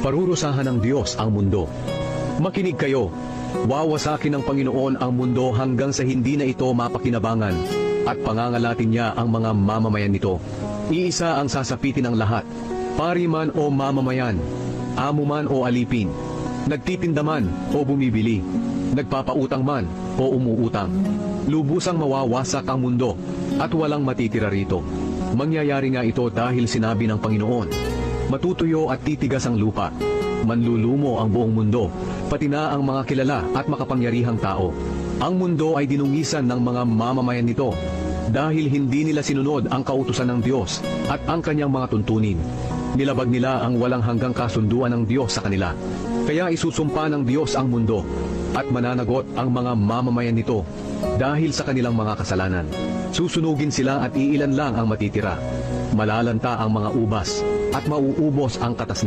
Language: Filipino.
Parurusahan ng Diyos ang mundo. Makinig kayo, wawasakin ng Panginoon ang mundo hanggang sa hindi na ito mapakinabangan at pangangalatin niya ang mga mamamayan nito. Iisa ang sasapitin ng lahat, pari man o mamamayan, amo man o alipin, nagtitinda man o bumibili, nagpapautang man o umuutang. Lubusang mawawasak ang mundo at walang matitira rito. Mangyayari nga ito dahil sinabi ng Panginoon, matutuyo at titigas ang lupa, manlulumo ang buong mundo, pati na ang mga kilala at makapangyarihang tao. Ang mundo ay dinungisan ng mga mamamayan nito dahil hindi nila sinunod ang kautusan ng Diyos at ang kanyang mga tuntunin. Nilabag nila ang walang hanggang kasunduan ng Diyos sa kanila. Kaya isusumpa ng Diyos ang mundo at mananagot ang mga mamamayan nito dahil sa kanilang mga kasalanan. Susunugin sila at iilan lang ang matitira. Malalanta ang mga ubas at mauubos ang katas nito.